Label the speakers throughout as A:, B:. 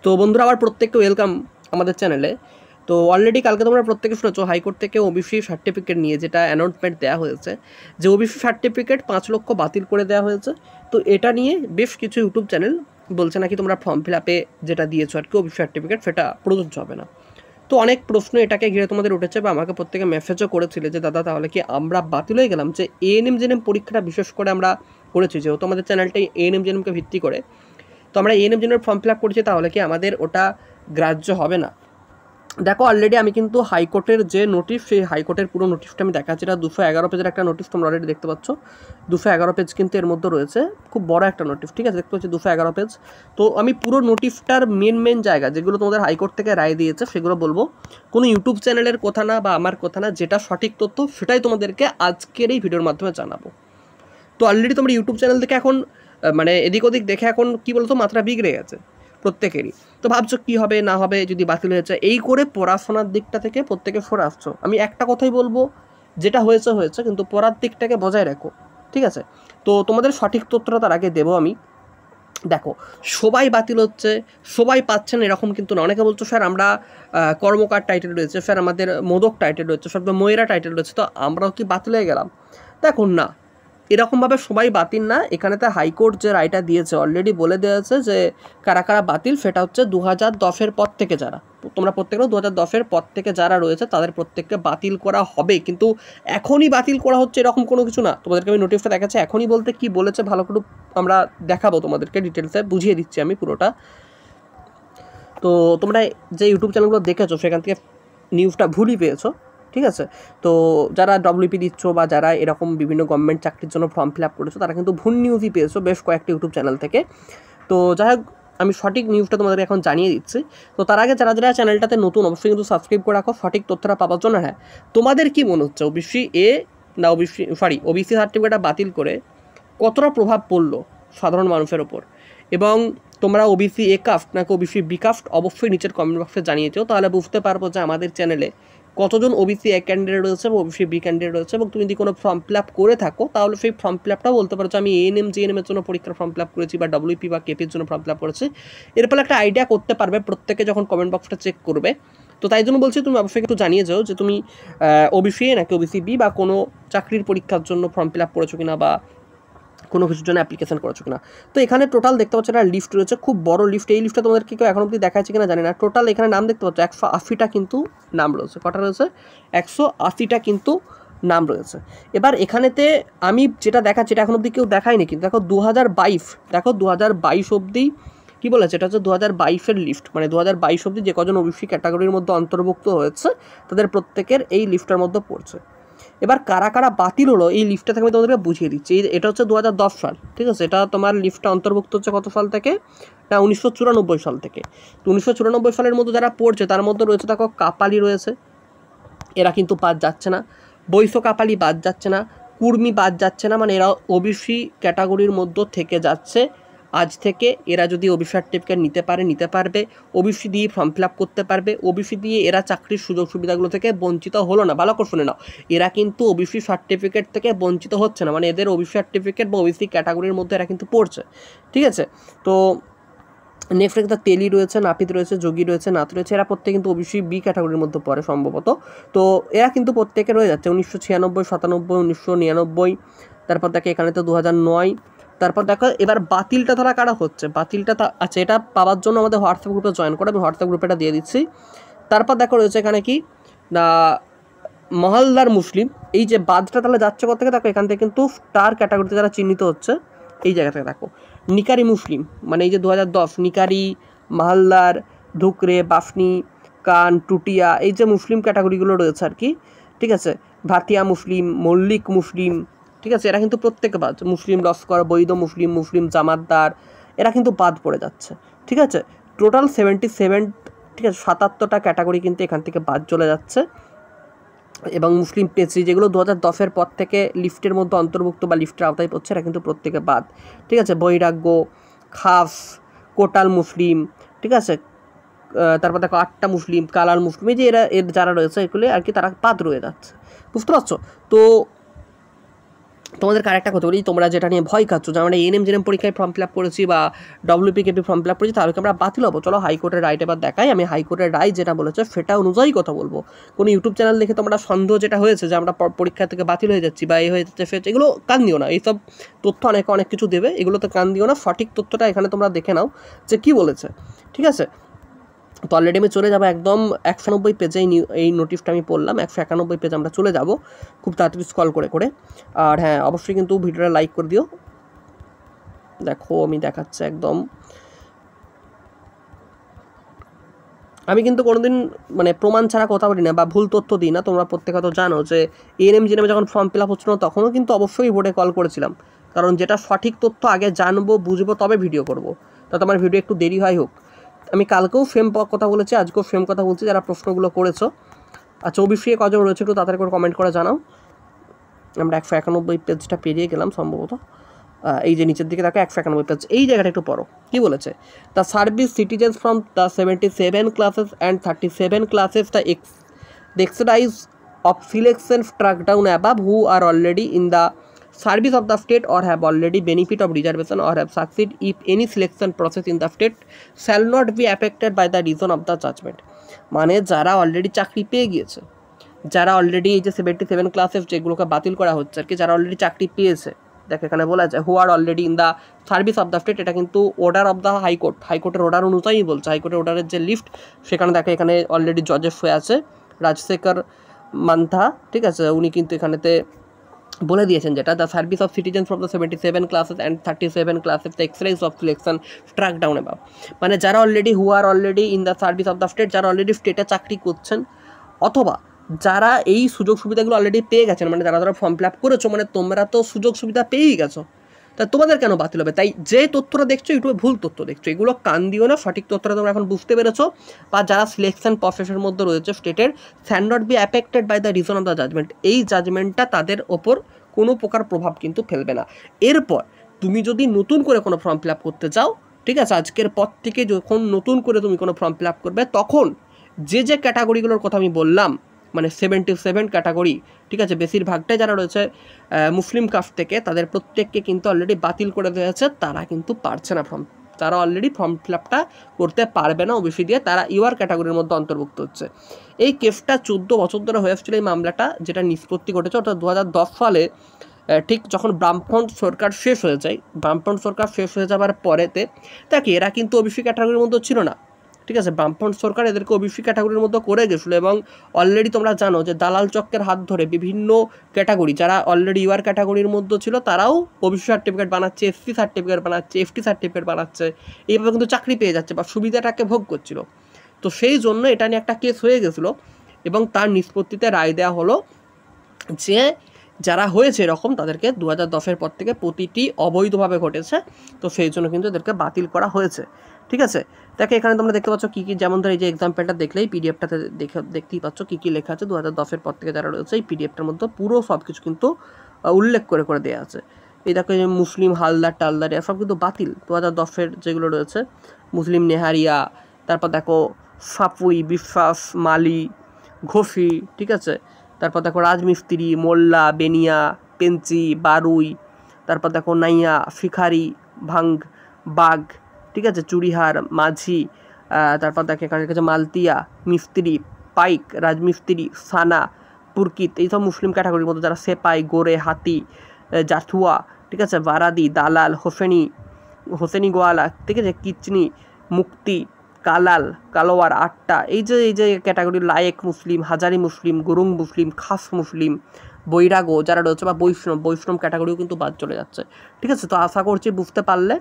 A: তো বন্ধুরা আবার প্রত্যেককে ওয়েলকাম আমাদের চ্যানেলে। তো অলরেডি কালকে তোমরা প্রত্যেকে শুনেছো হাইকোর্ট থেকে ওবিসি সার্টিফিকেট নিয়ে যেটা অ্যানাউন্সমেন্ট দেওয়া হয়েছে যে ওবিসি সার্টিফিকেট 5 লক্ষ বাতিল করে দেওয়া হয়েছে। তো এটা নিয়ে বেশ কিছু ইউটিউব চ্যানেল বলছে নাকি তোমরা ফর্ম ফিল আপে যেটা দিয়েছো আর কি ওবিসি সার্টিফিকেট সেটা প্রযোজ্য হবে না। তো অনেক প্রশ্ন এটাকে ঘিরে তোমাদের উঠেছে বা আমাকে প্রত্যেকে মেসেজও করেছিলে যে দাদা তাহলে কি আমরা বাতিল হয়ে গেলাম, যে এএনএম জেএনএম পরীক্ষাটা বিশেষ করে আমরা করেছি, যেহেতু আমাদের চ্যানেলটাই এএনএম জেএনএমকে ভিত্তি করে, তো আমরা এএনএম জেনের ফর্ম ফিল আপ করেছি, তাহলে কি আমাদের ওটা গ্রাহ্য হবে না? দেখো অলরেডি আমি কিন্তু হাইকোর্টের যে নোটিশ, সেই হাইকোর্টের পুরো নোটিশটা আমি দেখাচ্ছি। এটা 211 পেজের একটা নোটিশ, তোমরা অলরেডি দেখতে পাচ্ছ 211 পেজ কিন্তু এর মধ্যে রয়েছে, খুব বড় একটা নোটিশ, ঠিক আছে, দেখতে পাচ্ছি 211 পেজ। তো আমি পুরো নোটিশটার মেন জায়গা যেগুলো তোমাদের হাইকোর্ট থেকে রায় দিয়েছে সেগুলো বলবো, কোনো ইউটিউব চ্যানেলের কথা না বা আমার কথা না, যেটা সঠিক তথ্য সেটাই তোমাদেরকে আজকের এই ভিডিওর মাধ্যমে জানাবো। তো অলরেডি তোমরা ইউটিউব চ্যানেল থেকে এখন মানে এদিক ওদিক দেখে এখন কী বলতো মাত্রা বিগড়ে গেছে প্রত্যেকেরই। তো ভাবছো কী হবে না হবে যদি বাতিল হয়েছে, এই করে পড়াশোনার দিকটা থেকে প্রত্যেকে সরে আসছো। আমি একটা কথাই বলবো, যেটা হয়েছে হয়েছে, কিন্তু পড়ার দিকটাকে বজায় রাখো, ঠিক আছে? তো তোমাদের সঠিক তথ্যটা তার আগে দেবো আমি। দেখো সবাই বাতিল হচ্ছে, সবাই পাচ্ছেন এরকম কিন্তু না। অনেকে বলছো স্যার আমরা কর্মকার টাইটেল রয়েছে, স্যার আমাদের মোদক টাইটেল রয়েছে, স্যার ময়রা টাইটেল রয়েছে, তো আমরাও কি বাতিল হয়ে গেলাম? দেখুন না, এরকমভাবে সবাই বাতিল না। এখানেতে হাইকোর্ট যে রায়টা দিয়েছে অলরেডি বলে দিয়েছে যে কারা কারা বাতিল, সেটা হচ্ছে 2010-এর পর থেকে যারা, তোমরা প্রত্যেকেরও 2010-এর পর থেকে যারা রয়েছে তাদের প্রত্যেককে বাতিল করা হবে। কিন্তু এখনই বাতিল করা হচ্ছে এরকম কোনো কিছু না। তোমাদেরকে আমি নোটিশটা দেখাচ্ছি, এখনই বলতে কি বলেছে ভালো করে আমরা দেখাবো, তোমাদেরকে ডিটেলসে বুঝিয়ে দিচ্ছি আমি পুরোটা। তো তোমরা যে ইউটিউব চ্যানেলগুলো দেখেছো সেখান থেকে নিউজটা ভুলই পেয়েছো, ঠিক আছে? তো যারা ডব্লিউপি দিচ্ছ বা যারা এরকম বিভিন্ন গভর্নমেন্ট চাকরির জন্য ফর্ম ফিল আপ করেছো তারা কিন্তু ভুল নিউজই পেয়েছো বেশ কয়েকটি ইউটিউব চ্যানেল থেকে। তো যাই হোক, আমি সঠিক নিউজটা তোমাদের এখন জানিয়ে দিচ্ছি। তো তার আগে যারা যারা চ্যানেলটাতে নতুন অবশ্যই কিন্তু সাবস্ক্রাইব করে রাখো সঠিক তথ্যটা পাওয়ার জন্য। হ্যাঁ, তোমাদের কি মনে হচ্ছে ওবিসি এ না ওবিসি সার্টিফিকেটটা বাতিল করে কতটা প্রভাব পড়লো সাধারণ মানুষের ওপর? এবং তোমরা ওবিসি এ কাস্ট নাকি ওবিসি বি কাস্ট অবশ্যই নিচের কমেন্ট বক্সে জানিয়ে দিও, তাহলে বুঝতে পারবো যে আমাদের চ্যানেলে কতজন ওবিসি এ ক্যান্ডিডেট রয়েছে বা ওবিসি বি ক্যান্ডিডেট রয়েছে। এবং তুমি যদি কোনো ফর্ম ফিল আপ করে থাকো তাহলে সেই ফর্ম ফিল আপটাও বলতে পারো যে আমি এএনএম জিএনএম এর জন্য পরীক্ষার ফর্ম ফিল আপ করেছি বা ডব্লিউপি বা কেপির জন্য ফর্ম ফিল আপ করেছি। এর ফলে একটা আইডিয়া করতে পারবে প্রত্যেকে যখন কমেন্ট বক্সটা চেক করবে। তো তাই জন্য বলছি তুমি অবশ্যই একটু জানিয়ে যাও যে তুমি ওবিসি এ নাকি ওবিসি বি বা কোনো চাকরির পরীক্ষার জন্য ফর্ম ফিল আপ করেছো কিনা বা কোনো কিছুর জন্য অ্যাপ্লিকেশন করেছো কিনা। তো এখানে টোটাল দেখতে পাচ্ছ একটা লিস্ট রয়েছে, খুব বড় লিস্ট। এই লিস্টটা তোমাদেরকে কেউ এখন অবধি দেখাচ্ছে কিনা জানি না। টোটাল এখানে নাম দেখতে পাচ্ছ 180টা কিন্তু নাম রয়েছে। কটা রয়েছে? 180টা কিন্তু নাম রয়েছে। এবার এখানেতে আমি যেটা দেখাচ্ছি এটা এখন অবধি কেউ দেখায়নি, কিন্তু দেখো 2022 অবধি কী বলেছে, এটা হচ্ছে 2022-এর লিস্ট, মানে 2022 অবধি যে কজন ওবিসি ক্যাটাগরির মধ্যে অন্তর্ভুক্ত হয়েছে তাদের প্রত্যেকের এই লিস্টের মধ্যে পড়ছে। এবার কারা কারা বাতিল হলো এই লিস্টটা থেকে আমি তোমাদেরকে বুঝিয়ে দিচ্ছি। এটা হচ্ছে 2010 সাল, ঠিক আছে? এটা তোমার লিস্টটা অন্তর্ভুক্ত হচ্ছে কত সাল থেকে? না, 1994 সাল থেকে। তো 1994 সালের মধ্যে যারা পড়ছে তার মধ্যে রয়েছে দেখো কাপালি রয়েছে, এরা কিন্তু বাদ যাচ্ছে না। বৈশ্য কাপালি বাদ যাচ্ছে না, কুর্মি বাদ যাচ্ছে না, মানে এরা ওবিসি ক্যাটাগরির মধ্যে থেকে যাচ্ছে। আজ থেকে এরা যদি ওবিসি সার্টিফিকেট নিতে পারবে, ওবিসি দিয়ে ফর্ম ফিল আপ করতে পারবে, ওবিসি দিয়ে এরা চাকরির সুযোগ সুবিধাগুলো থেকে বঞ্চিত হলো না। ভালো করে শুনে নাও, এরা কিন্তু ওবিসি সার্টিফিকেট থেকে বঞ্চিত হচ্ছে না, মানে এদের ওবিসি সার্টিফিকেট বা ওবিসি ক্যাটাগরির মধ্যে এরা কিন্তু পড়ছে, ঠিক আছে? তো নেক্সট একটা তেলি রয়েছে, নাপিত রয়েছে, যোগী রয়েছে, নাথ রয়েছে, এরা প্রত্যেকে কিন্তু ওবিসি বি ক্যাটাগরির মধ্যে পড়ে সম্ভবত। তো এরা কিন্তু প্রত্যেকে রয়ে যাচ্ছে 1996, 97, 1999, তারপর দেখে এখানে তো 2009। তারপর দেখো এবার বাতিলটা তারা কারা হচ্ছে, বাতিলটা আচ্ছা এটা পাওয়ার জন্য আমাদের হোয়াটসঅ্যাপ গ্রুপে জয়েন করো, আমি হোয়াটসঅ্যাপ গ্রুপে এটা দিয়ে দিচ্ছি। তারপর দেখো রয়েছে এখানে কি না মহলদার মুসলিম, এই যে বাদটা তাহলে যাচ্ছে কোথা থেকে, দেখো এখান থেকে কিন্তু স্টার ক্যাটাগরিতে যারা চিহ্নিত হচ্ছে এই জায়গা থেকে। দেখো নিকারি মুসলিম, মানে এই যে 2010 নিকারি, মাহালদার, ধুকরে, বাফনি, কান, টুটিয়া, এই যে মুসলিম ক্যাটাগরিগুলো রয়েছে আর কি, ঠিক আছে? ভাতিয়া মুসলিম, মল্লিক মুসলিম, ঠিক আছে? এরা কিন্তু প্রত্যেকে বাদ। মুসলিম লস্কর, বৈধ মুসলিম, মুসলিম জামাতদার, এরা কিন্তু বাদ পড়ে যাচ্ছে, ঠিক আছে? টোটাল 77, ঠিক আছে, 77টা ক্যাটাগরি কিন্তু এখান থেকে বাদ চলে যাচ্ছে। এবং মুসলিম পেশি যেগুলো 2010-এর পর থেকে লিস্টের মধ্যে অন্তর্ভুক্ত বা লিস্টের আওতায় পড়ছে এরা কিন্তু প্রত্যেকে বাদ, ঠিক আছে? বৈরাগ্য, খাস, কোটাল মুসলিম, ঠিক আছে? তারপর দেখো আটটা মুসলিম, কালাল মুসলিম, এই যে এর যারা রয়েছে এগুলো আর কি তারা বাদ রয়ে যাচ্ছে, বুঝতে পারছো? তো তোমাদেরকে আরেকটা কথা বলি, তোমরা যেটা নিয়ে ভয় খাচ্ছ যে আমরা এএনএম জেএনএম পরীক্ষায় ফর্ম ফিল আপ করেছি বা ডব্লিউপিকেপি ফর্ম ফিল আপ করেছি, তাহলে আমরা বাতিল হবো। চলো হাইকোর্টের রাইট এবার দেখাই। আমি হাইকোর্টের রায় যেটা বলেছে সেটা অনুযায়ী কথা বলবো। কোনো ইউটিউব চ্যানেল দেখে তোমরা সন্দেহ যেটা হয়েছে যে আমরা পরীক্ষা থেকে বাতিল হয়ে যাচ্ছি বা এই হয়ে যাচ্ছে ফের, এগুলো কান দিও না। এইসব তথ্য অনেক কিছু দেবে, এগুলোতে কান দিও না। সঠিক তথ্যটা এখানে তোমরা দেখে নাও যে কী বলেছে, ঠিক আছে? তো অলরেডি আমি চলে যাবো একদম 190 পেজে। এই নোটিশটা আমি পড়লাম, 191 পেজ আমরা চলে যাব খুব তাড়াতাড়ি স্ক্রল করে করে। আর হ্যাঁ, অবশ্যই কিন্তু ভিডিওটা লাইক করে দিও। দেখো আমি দেখাচ্ছি একদম। আমি কিন্তু কোনোদিন মানে প্রমাণ ছাড়া কথা বলি না বা ভুল তথ্য দিই না। তোমরা প্রত্যেকে তো জানো যে এএনএম জেএনএম যখন ফর্ম ফিল আপ হচ্ছিল তখনও কিন্তু অবশ্যই বোর্ডে কল করেছিলাম, কারণ যেটা সঠিক তথ্য আগে জানবো বুঝবো তবে ভিডিও করবো। তা তোমার ভিডিও একটু দেরি হয় হোক। আমি কালকেও সেম কথা বলেছি, আজকেও সেম কথা বলছি। যারা প্রশ্নগুলো করেছো, আচ্ছা ওবিসি কজন রয়েছে একটু তাড়াতাড়ি করে কমেন্ট করে জানাও। আমরা 191 পেজটা পেরিয়ে গেলাম সম্ভবত। এই যে নিচের দিকে দেখো 191 পেজ, এই জায়গাটা একটু পড়ো কী বলেছে। The service citizens from the 77 classes and 37 classes the exercise of selection struck down above who are already in the service of the state or have already benefit of reservation or have succeed if any selection process in the state shall not be affected by the reason of the judgment। মানে যারা already চাকরি পেয়ে গিয়েছে, যারা already এই যে 77 classes যেগুলোকে বাতিল করা হচ্ছে আর কি, যারা অলরেডি চাকরি পেয়েছে, দেখ এখানে বলা যায় who are already in the service of the state. এটা কিন্তু অর্ডার অফ দ্য হাইকোর্ট, হাইকোর্টের অর্ডার অনুযায়ী বলছে। হাইকোর্টের অর্ডারের যে লিস্ট সেখানে দেখে এখানে অলরেডি জজেস হয়ে আছে রাজশেখর মান্থা, ঠিক আছে? উনি কিন্তু এখানেতে বলে দিয়েছেন যেটা the service of citizen from the 77 classes and 37 classes the exercise of selection struck down above. মানে যারা already who are already in the service of the state, যারা অলরেডি স্টেটে চাকরি করছেন অথবা যারা এই সুযোগ সুবিধাগুলো অলরেডি পেয়ে গেছেন, মানে যারা ফর্ম ফিল আপ করেছো, মানে তোমরা তো সুযোগ সুবিধা পেয়েই গেছো, তা তোমাদের কেন বাতিল হবে? তাই যে তথ্যটা দেখছো ইউটিউবে ভুল তথ্য দেখছো, এগুলো কান দিও না। সঠিক তথ্যটা তোমরা এখন বুঝতে পেরেছো। বা যারা সিলেকশন প্রসেসের মধ্যে রয়েছে স্টেটের, shall not be affected by the reason of the judgment, এই জাজমেন্টটা তাদের ওপর কোনো প্রকার প্রভাব কিন্তু ফেলবে না। এরপর তুমি যদি নতুন করে কোনো ফর্ম ফিল আপ করতে চাও, ঠিক আছে, আজকের পর থেকে যখন নতুন করে তুমি কোনো ফর্ম ফিল আপ করবে, তখন যে ক্যাটাগরিগুলোর কথা আমি বললাম, মানে 77 ক্যাটাগরি, ঠিক আছে, বেশিরভাগটাই যারা রয়েছে মুসলিম কাস্ট থেকে, তাদের প্রত্যেককে কিন্তু অলরেডি বাতিল করে দেওয়া হয়েছে। তারা কিন্তু পারছে না তারা অলরেডি ফর্ম ফিল আপটা করতে পারবে না ওবিসি দিয়ে, তারা ইউআর ক্যাটাগরির মধ্যে অন্তর্ভুক্ত হচ্ছে। এই কেসটা 14 বছর ধরে হয়ে আসছিল এই মামলাটা, যেটা নিষ্পত্তি ঘটেছে অর্থাৎ 2010 সালে, ঠিক যখন বামফ্রন্ট সরকার শেষ হয়ে যায়। বামফ্রন্ট সরকার শেষ হয়ে যাওয়ার পরেতে দেখি এরা কিন্তু ওবিসি ক্যাটাগরির মধ্যে ছিল না, ঠিক আছে? বামফ্রন্ট সরকার এদেরকে ওবিসি ক্যাটাগরির মধ্যে করে গেছিলো। এবং অলরেডি তোমরা জানো যে দালাল চক্রের হাত ধরে বিভিন্ন ক্যাটাগরি, যারা অলরেডি ইউআর ক্যাটাগরির মধ্যে ছিল, তারাও ওবিসি সার্টিফিকেট বানাচ্ছে, এসসি সার্টিফিকেট বানাচ্ছে, এফটি সার্টিফিকেট বানাচ্ছে, এইভাবে কিন্তু চাকরি পেয়ে যাচ্ছে বা সুবিধাটাকে ভোগ করছিল। তো সেই জন্য এটা নিয়ে একটা কেস হয়ে গেছিলো এবং তার নিষ্পত্তিতে রায় দেওয়া হলো যে যারা হয়েছে এরকম তাদেরকে 2010-এর পর থেকে প্রতিটি অবৈধভাবে ঘটেছে, তো সেই জন্য কিন্তু এদেরকে বাতিল করা হয়েছে, ঠিক আছে? দেখো এখানে তোমরা দেখতে পাচ্ছ কী কী, যেমন ধর এই যে এক্সাম্পলটা দেখলেই পিডিএফটাতে দেখতেই পাচ্ছ কী কী লেখা আছে। 2010-এর পর থেকে যারা রয়েছে এই পিডিএফটার মধ্যে পুরো সব কিছু কিন্তু উল্লেখ করে করে দেওয়া আছে। এই দেখো যে মুসলিম হালদার টালদারিয়া সব কিন্তু বাতিল 2010-এর যেগুলো রয়েছে। মুসলিম নেহারিয়া, তারপর দেখো সাপুই, বিশ্বাস, মালি, ঘোষি, ঠিক আছে? তারপর দেখো রাজমিস্ত্রি, মোল্লা, বেনিয়া, পেঞ্চি, বারুই, তারপর দেখো নাইয়া, শিখারি, ভাং, বাঘ, ঠিক আছে, চুড়িহার, মাঝি, তারপর দেখো এখানে কাছে মালতিয়া, মিস্ত্রি, পাইক, রাজমিস্ত্রি, সানা, পুরকিত, এইসব মুসলিম ক্যাটাগরির মধ্যে যারা সেপাই, গোরে, হাতি, জাথুয়া, ঠিক আছে, বারাদি, দালাল, হোসেনি গোয়ালা, ঠিক আছে, কিচনি, মুক্তি, কালাল, কালোয়ার, আটটা, এই যে ক্যাটাগরি, লায়েক মুসলিম, হাজারি মুসলিম, গুরুং মুসলিম, খাস মুসলিম, বৈরাগো যারা রয়েছে বা বৈষ্ণব ক্যাটাগরিও কিন্তু বাদ চলে যাচ্ছে, ঠিক আছে? তো আশা করছি বুঝতে পারলে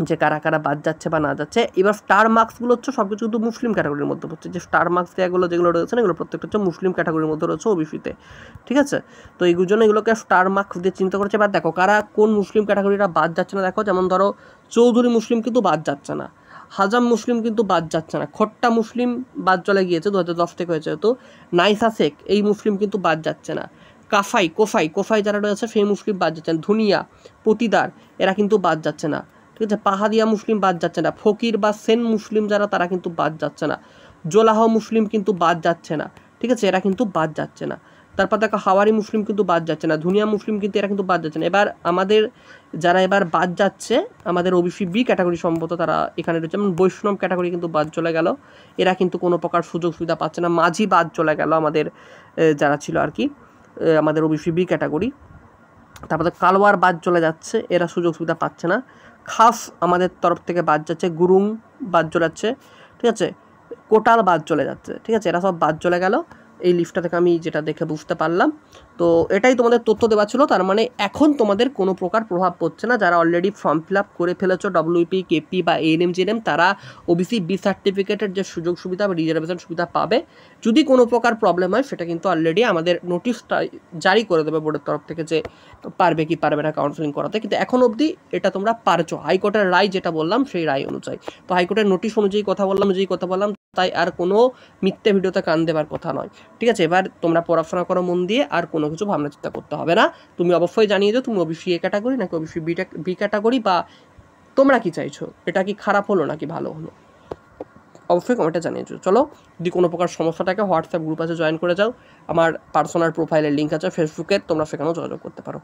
A: যে কারা কারা বাদ যাচ্ছে বা না যাচ্ছে। এবার স্টার মার্কসগুলো হচ্ছে সব কিছু কিন্তু মুসলিম ক্যাটাগরির মধ্যে পড়ছে। যে স্টার মার্কস দেওয়াগুলো যেগুলো রয়েছে না, এগুলো প্রত্যেকটা হচ্ছে মুসলিম ক্যাটাগরির মধ্যে রয়েছে ওবিসিতে, ঠিক আছে? তো এইগুলোর জন্য এগুলোকে স্টার মার্কস দিয়ে চিন্তা করছে। এবার দেখো কারা কোন মুসলিম ক্যাটাগরিটা বাদ যাচ্ছে না। দেখো যেমন ধরো চৌধুরী মুসলিম কিন্তু বাদ যাচ্ছে না, হাজাম মুসলিম কিন্তু বাদ যাচ্ছে না, খট্টা মুসলিম বাদ চলে গিয়েছে 2010 থেকে হয়েছে। তো নাইসা শেখ এই মুসলিম কিন্তু বাদ যাচ্ছে না। কোফাই যারা রয়েছে সেই মুসলিম বাদ যাচ্ছে না। ধুনিয়া, পতিদার এরা কিন্তু বাদ যাচ্ছে না, ঠিক আছে? পাহাদিয়া মুসলিম বাদ যাচ্ছে না। ফকির বা সেন মুসলিম যারা, তারা কিন্তু বাদ যাচ্ছে না। জোলাহ মুসলিম কিন্তু বাদ যাচ্ছে না, ঠিক আছে? এরা কিন্তু বাদ যাচ্ছে না। তারপর দেখো হাওয়ারি মুসলিম কিন্তু বাদ যাচ্ছে না, ধুনিয়া মুসলিম কিন্তু এরা কিন্তু বাদ যাচ্ছে না। এবার আমাদের যারা এবার বাদ যাচ্ছে আমাদের ওবিসি বি ক্যাটাগরি সম্ভবত তারা এখানে রয়েছে, যেমন বৈষ্ণব ক্যাটাগরি কিন্তু বাদ চলে গেল, এরা কিন্তু কোনো প্রকার সুযোগ সুবিধা পাচ্ছে না। মাঝি বাদ চলে গেল আমাদের যারা ছিল আর কি আমাদের ওবিসি বি ক্যাটাগরি। তারপরে কালওয়ার বাদ চলে যাচ্ছে, এরা সুযোগ সুবিধা পাচ্ছে না। খাস আমাদের তরফ থেকে বাদ যাচ্ছে, গুরুং বাদ চলে যাচ্ছে, ঠিক আছে, কোটাল বাদ চলে যাচ্ছে, ঠিক আছে, এরা সব বাদ চলে গেল এই লিস্টটা থেকে, আমি যেটা দেখে বুঝতে পারলাম। তো এটাই তোমাদের তথ্য দেওয়া ছিল। তার মানে এখন তোমাদের কোনো প্রকার প্রভাব পড়ছে না, যারা অলরেডি ফর্ম ফিল আপ করে ফেলেছো ডব্লিউপি, কেপি বা এএনএম জিএনএম, তারা ওবিসি বি সার্টিফিকেটের যে সুযোগ সুবিধা বা রিজার্ভেশন সুবিধা পাবে। যদি কোনো প্রকার প্রবলেম হয় সেটা কিন্তু অলরেডি আমাদের নোটিশটা জারি করে দেবে বোর্ডের তরফ থেকে যে পারবে কি পারবে না কাউন্সেলিং করাতে, কিন্তু এখন অবধি এটা তোমরা পারছো, হাইকোর্টের রায় যেটা বললাম সেই রায় অনুযায়ী। তো হাইকোর্টের নোটিশ অনুযায়ী কথা বললাম, তাই আর কোনো মিথ্যে ভিডিওতে কান দেবার কথা নয়, ঠিক আছে। এবার তোমরা পড়াশোনা করো মন দিয়ে, আর কোনো কিছু ভাবনা চিন্তা করতে হবে না। তুমি অবশ্যই জানিয়ে দাও তুমি ওবিসি এ ক্যাটাগরি নাকি ওবিসি বি ক্যাটাগরি, বা তোমরা কি চাইছো, এটা কি খারাপ হলো নাকি ভালো হলো, অবশ্যই কমেন্টে জানিয়েছো। চলো, যদি কোনো প্রকার সমস্যা থাকে হোয়াটসঅ্যাপ গ্রুপ আছে, জয়েন করে যাও। আমার পার্সোনাল প্রোফাইলের লিঙ্ক আছে ফেসবুকে, তোমরা সেখানেও যোগাযোগ করতে পারো।